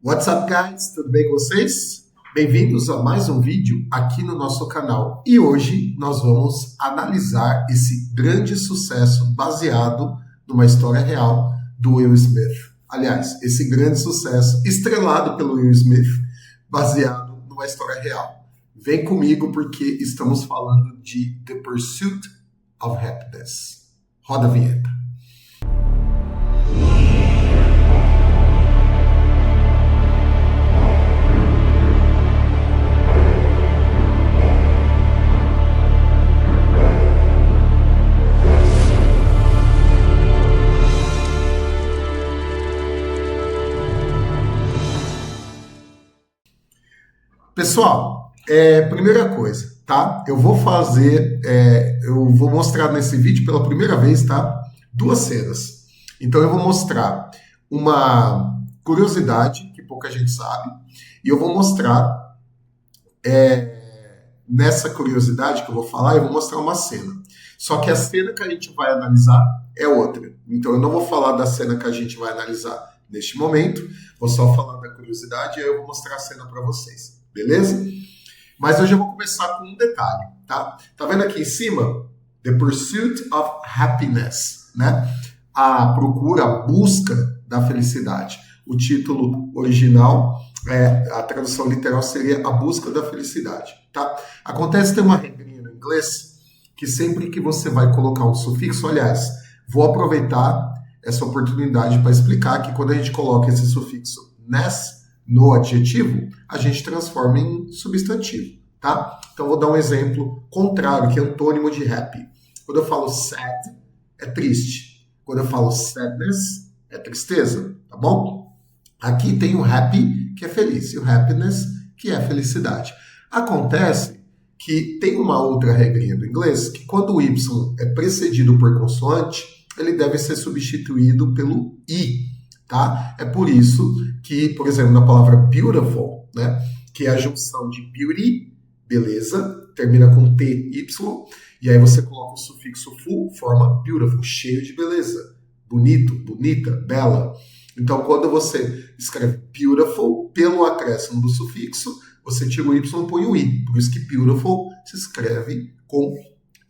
What's up, guys? Tudo bem com vocês? Bem-vindos a mais um vídeo aqui no nosso canal. E hoje nós vamos analisar esse grande sucesso baseado numa história real do Will Smith. Aliás, esse grande sucesso estrelado pelo Will Smith, baseado numa história real. Vem comigo porque estamos falando de The Pursuit of Happiness. Roda a vinheta. Pessoal, primeira coisa, tá? Eu vou mostrar nesse vídeo pela primeira vez, tá? Duas cenas. Então eu vou mostrar uma curiosidade que pouca gente sabe e eu vou mostrar nessa curiosidade que eu vou falar, eu vou mostrar uma cena. Só que a cena que a gente vai analisar é outra. Então eu não vou falar da cena que a gente vai analisar neste momento, vou só falar da curiosidade e aí eu vou mostrar a cena para vocês. Beleza? Mas hoje eu vou começar com um detalhe, tá? Tá vendo aqui em cima? The Pursuit of Happiness, né? A procura, a busca da felicidade. O título original, a tradução literal seria A Busca da Felicidade, tá? Acontece ter uma regrinha no inglês que sempre que você vai colocar um sufixo, aliás, vou aproveitar essa oportunidade para explicar que quando a gente coloca esse sufixo ness no adjetivo, a gente transforma em substantivo, tá? Então, vou dar um exemplo contrário, que é antônimo de happy. Quando eu falo sad, é triste. Quando eu falo sadness, é tristeza, tá bom? Aqui tem o happy, que é feliz, e o happiness, que é felicidade. Acontece que tem uma outra regrinha do inglês, que quando o Y é precedido por consoante, ele deve ser substituído pelo I, tá? É por isso que, por exemplo, na palavra beautiful, né, que é a junção de beauty, beleza, termina com TY, e aí você coloca o sufixo full, forma beautiful, cheio de beleza, bonito, bonita, bela. Então, quando você escreve beautiful, pelo acréscimo do sufixo, você tira o Y e põe o I. Por isso que beautiful se escreve com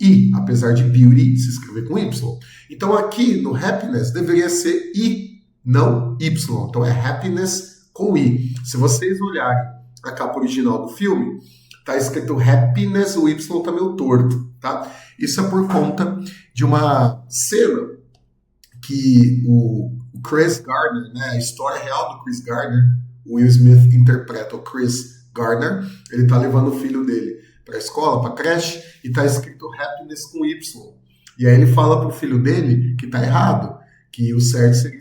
I, apesar de beauty se escrever com Y. Então, aqui no happiness deveria ser I, não Y. Então é happiness com I. Se vocês olharem a capa original do filme, tá escrito happiness, o Y tá meio torto, tá? Isso é por conta de uma cena que o Chris Gardner, né, a história real do Chris Gardner, o Will Smith interpreta o Chris Gardner, ele tá levando o filho dele pra escola, pra creche, e tá escrito happiness com Y. E aí ele fala pro filho dele que tá errado, que o certo seria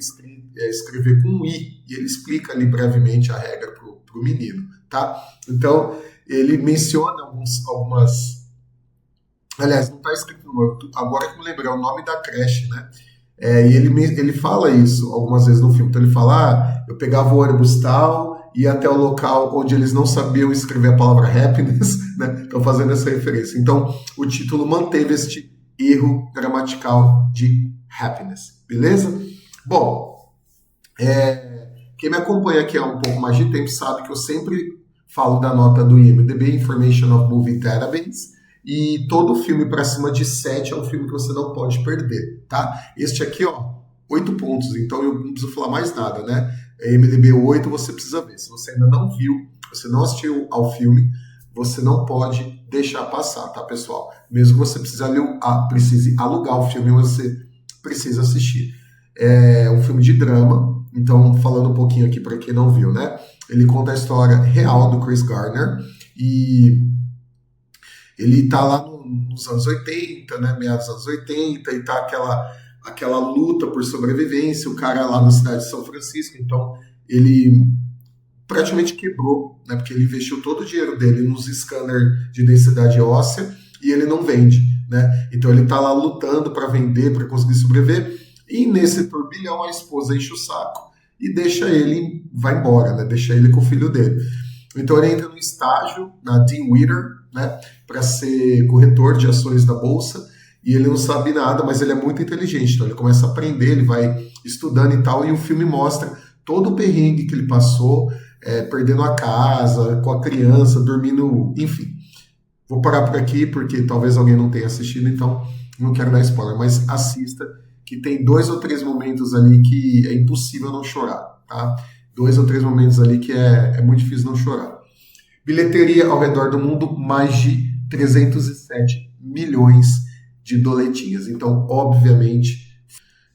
escrever com I, e ele explica ali brevemente a regra pro menino, tá? Então, ele menciona algumas... Aliás, não está escrito no nome, agora que me lembrei, é o nome da creche, né? E ele fala isso algumas vezes no filme. Então ele fala, eu pegava o ônibus tal, ia até o local onde eles não sabiam escrever a palavra happiness, né? Estão fazendo essa referência. Então, o título manteve este erro gramatical de happiness, beleza? Bom, quem me acompanha aqui há um pouco mais de tempo sabe que eu sempre falo da nota do IMDb, Information of Movie Database, e todo filme para cima de 7 é um filme que você não pode perder, tá? Este aqui, ó, 8 pontos, então eu não preciso falar mais nada, né? IMDb 8 você precisa ver. Se você ainda não viu, você não assistiu ao filme, você não pode deixar passar, tá, pessoal? Mesmo que você precise alugar o filme, você precisa assistir. É um filme de drama. Então, falando um pouquinho aqui para quem não viu, né? Ele conta a história real do Chris Gardner e ele tá lá nos anos 80, né? Meados dos anos 80, e tá aquela luta por sobrevivência, o cara lá na cidade de São Francisco, então ele praticamente quebrou, né? Porque ele investiu todo o dinheiro dele nos scanners de densidade óssea e ele não vende, né? Então ele tá lá lutando para vender, para conseguir sobreviver. E nesse turbilhão a esposa enche o saco e vai embora, né? Deixa ele com o filho dele. Então ele entra no estágio na Dean Witter, né? Para ser corretor de ações da bolsa, e ele não sabe nada, mas ele é muito inteligente. Então ele começa a aprender, ele vai estudando e tal, e o filme mostra todo o perrengue que ele passou, perdendo a casa, com a criança, dormindo, enfim. Vou parar por aqui porque talvez alguém não tenha assistido, então não quero dar spoiler, mas assista, que tem 2 ou 3 momentos ali que é impossível não chorar, tá? 2 ou 3 momentos ali que é muito difícil não chorar. Bilheteria ao redor do mundo, mais de 307 milhões de doletinhas. Então, obviamente...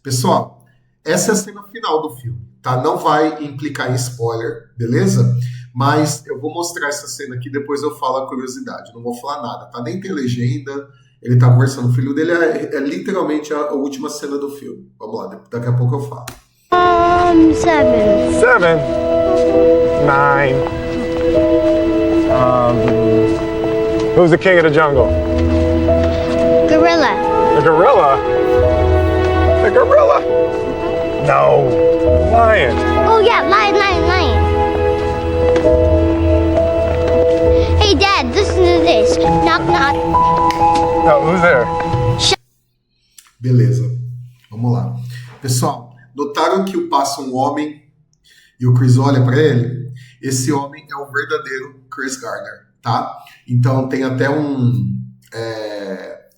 Pessoal, essa é a cena final do filme, tá? Não vai implicar em spoiler, beleza? Mas eu vou mostrar essa cena aqui, depois eu falo a curiosidade. Não vou falar nada, tá? Nem tem legenda, ele tá conversando com o filho dele, é literalmente a última cena do filme. Vamos lá, daqui a pouco eu falo. 7. 7? 9. Who's the king of the jungle? Gorilla. The gorilla? The gorilla? No. Lion. Oh yeah, lion. Hey Dad, listen to this. Knock knock. No, who's there? Beleza, vamos lá. Pessoal, notaram que passa um homem e o Chris olha para ele? Esse homem é o verdadeiro Chris Gardner, tá? Então tem até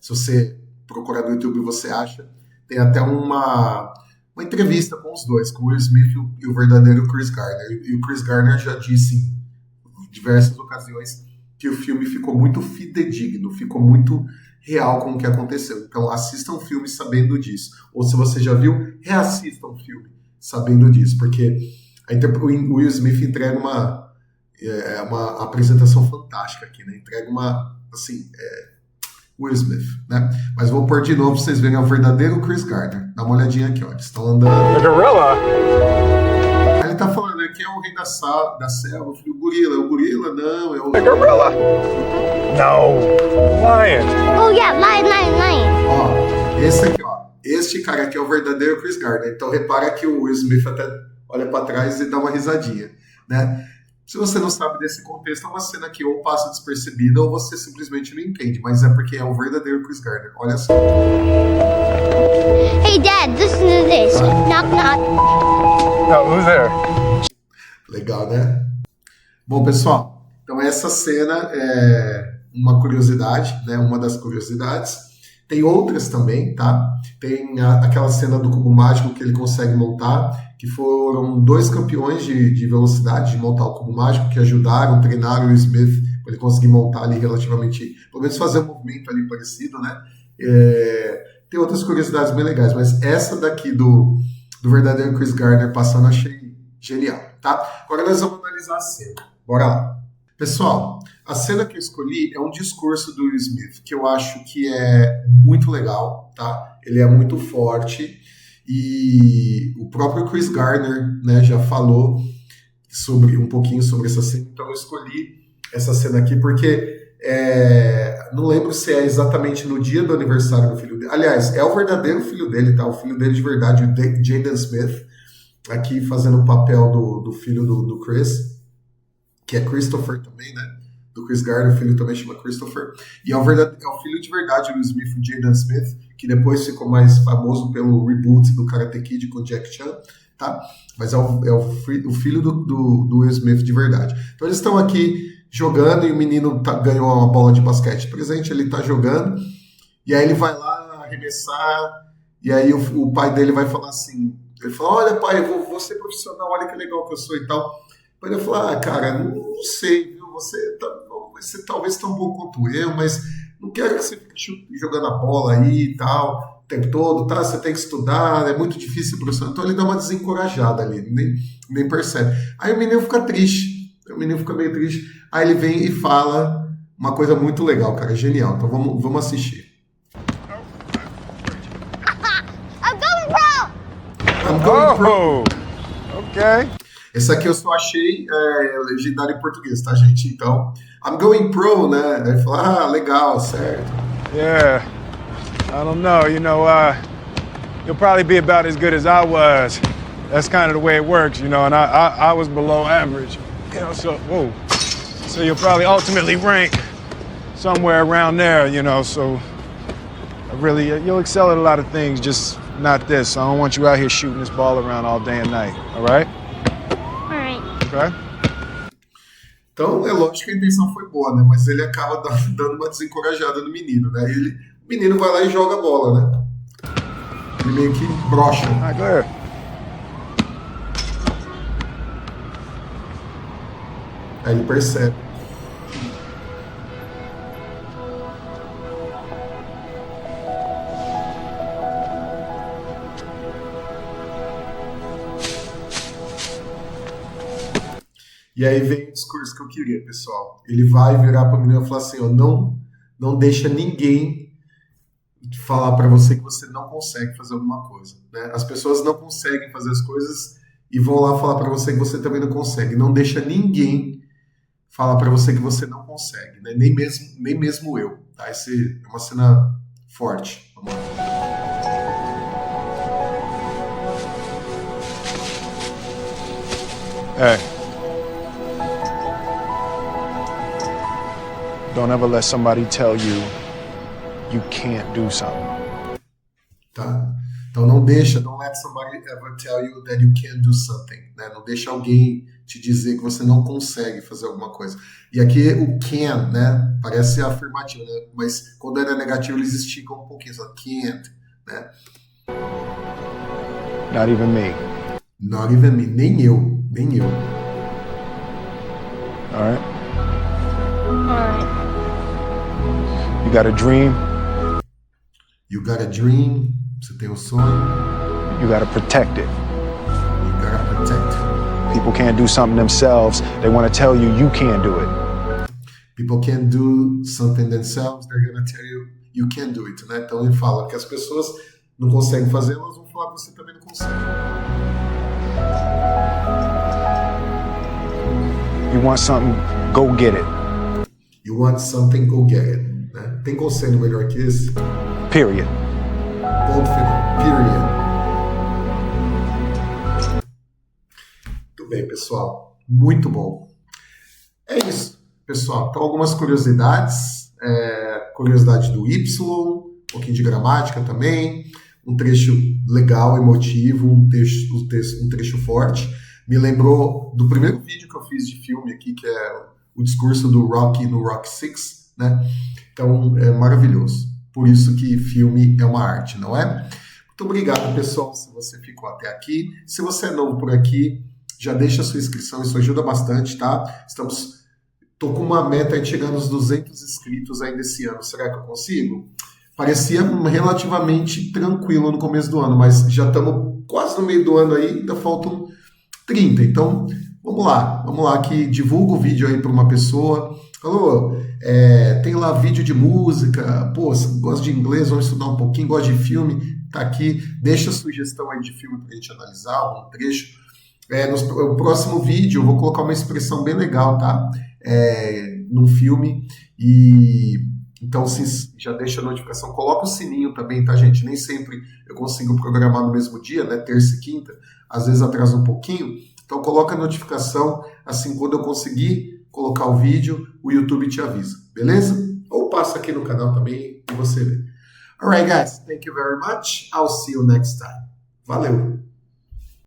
se você procurar no YouTube você acha, tem até uma entrevista com os dois, com o Will Smith e o verdadeiro Chris Gardner. E o Chris Gardner já disse em diversas ocasiões que o filme ficou muito fidedigno, ficou muito real com o que aconteceu. Então assistam o filme sabendo disso. Ou se você já viu, reassistam o filme sabendo disso, porque o Will Smith entrega uma apresentação fantástica aqui, né? Entrega Will Smith, né? Mas vou pôr de novo pra vocês verem o verdadeiro Chris Gardner. Dá uma olhadinha aqui, ó. Eles estão andando. The gorilla? Aí ele tá falando, aqui é o rei da selva. Eu falei, o gorila, não, é o... The gorilla? No. Lion. Oh yeah, lion. Ó, esse aqui, ó. Este cara aqui é o verdadeiro Chris Gardner. Então repara que o Will Smith até olha pra trás e dá uma risadinha, né? Se você não sabe desse contexto, é uma cena que ou passa despercebida ou você simplesmente não entende, mas é porque é o verdadeiro Chris Gardner. Olha só. Hey Dad, listen to this. Knock knock. No, who's there? Legal, né? Bom, pessoal, então essa cena é uma curiosidade, né? Uma das curiosidades. Tem outras também, tá? Tem aquela cena do cubo mágico que ele consegue montar, que foram 2 campeões de velocidade de montar o cubo mágico, que ajudaram, treinaram o Smith para ele conseguir montar ali relativamente, pelo menos fazer um movimento ali parecido, né? Tem outras curiosidades bem legais, mas essa daqui do verdadeiro Chris Gardner passando, achei genial, tá? Agora nós vamos analisar a cena. Bora lá. Pessoal, a cena que eu escolhi é um discurso do Will Smith, que eu acho que é muito legal, tá? Ele é muito forte e o próprio Chris Gardner, né, já falou um pouquinho sobre essa cena, então eu escolhi essa cena aqui porque não lembro se é exatamente no dia do aniversário do filho dele. Aliás, é o verdadeiro filho dele, tá? O filho dele de verdade, o Jaden Smith, aqui fazendo o papel do filho do Chris, que é Christopher também, né? Do Chris Gardner, o filho também chama Christopher. E é o filho de verdade do Smith, o Jaden Smith, que depois ficou mais famoso pelo reboot do Karate Kid com o Jack Chan, tá? Mas é o filho do Will Smith de verdade. Então eles estão aqui jogando e o menino ganhou uma bola de basquete presente, ele tá jogando, e aí ele vai lá arremessar, e aí o pai dele vai falar assim, ele fala, olha pai, eu vou ser profissional, olha que legal que eu sou e tal. Aí ele fala, cara, não sei, viu? Você talvez tão bom quanto eu, mas não quero que você fique jogando a bola aí e tal, o tempo todo, tá? Você tem que estudar, é muito difícil, professor. Então ele dá uma desencorajada ali, nem percebe. Aí o menino fica triste, fica meio triste. Aí ele vem e fala uma coisa muito legal, cara, genial. Então vamos assistir. I'm going pro. Okay. Esse aqui eu só achei legendário em português, tá, gente? Então, I'm going pro, né? Aí fala, legal, certo. Yeah. I don't know, you'll probably be about as good as I was. That's kind of the way it works, and I was below average. So you'll probably ultimately rank somewhere around there, so you'll excel at a lot of things, just not this. I don't want you out here shooting this ball around all day and night, all right? Okay. Então, é lógico que a intenção foi boa, né? Mas ele acaba dando uma desencorajada no menino, né? O menino vai lá e joga a bola, né? Ele meio que brocha. All right, go ahead. Aí ele percebe. E aí vem o discurso que eu queria, pessoal. Ele vai virar para o menino e falar assim, ó, não deixa ninguém falar para você que você não consegue fazer alguma coisa, né? As pessoas não conseguem fazer as coisas e vão lá falar para você que você também não consegue. Não deixa ninguém falar para você que você não consegue, né? Nem mesmo eu, tá? Essa é uma cena forte. Vamos lá. Hey. Don't ever let somebody tell you can't do something. Tá? Então don't let somebody ever tell you that you can't do something, né? Não deixa alguém te dizer que você não consegue fazer alguma coisa. E aqui o can, né? Parece afirmativo, né? Mas quando era negativo eles esticam um pouquinho, só can't, né? Not even me. Not even me, nem eu. All right. Alright. You got a dream. You got a dream. Você tem um sonho. You got to protect it. You gotta protect it. People can't do something themselves. They want to tell you can't do it. People can't do something themselves. They're gonna tell you can't do it, né? Então ele fala que as pessoas não conseguem fazer, elas vão falar que você também não consegue. You want something, go get it. You want something, go get it. Né? Tem conselho melhor que esse? Period. Ponto final. Period. Muito bem, pessoal. Muito bom. É isso, pessoal. Então, algumas curiosidades. Curiosidade do Y, um pouquinho de gramática também. Um trecho legal, emotivo, um trecho forte. Me lembrou do primeiro vídeo que eu fiz de filme aqui, que é o discurso do Rocky no Rocky 6, né? Então, é maravilhoso. Por isso que filme é uma arte, não é? Muito obrigado, pessoal, se você ficou até aqui. Se você é novo por aqui, já deixa a sua inscrição, isso ajuda bastante, tá? Tô com uma meta de chegar nos 200 inscritos ainda esse ano. Será que eu consigo? Parecia relativamente tranquilo no começo do ano, mas já estamos quase no meio do ano aí, ainda faltam 30. Então, vamos lá que divulga o vídeo aí para uma pessoa. Alô, tem lá vídeo de música, pô, você gosta de inglês, vamos estudar um pouquinho, gosta de filme, tá aqui, deixa a sugestão aí de filme pra gente analisar, algum trecho. No próximo vídeo eu vou colocar uma expressão bem legal, tá? Num filme, e então já deixa a notificação, coloca o sininho também, tá, gente? Nem sempre eu consigo programar no mesmo dia, né? Terça e quinta, às vezes atrasa um pouquinho, então coloca a notificação, assim, quando eu conseguir colocar o vídeo, o YouTube te avisa, beleza? Ou passa aqui no canal também e você vê. Alright, guys, thank you very much. I'll see you next time. Valeu!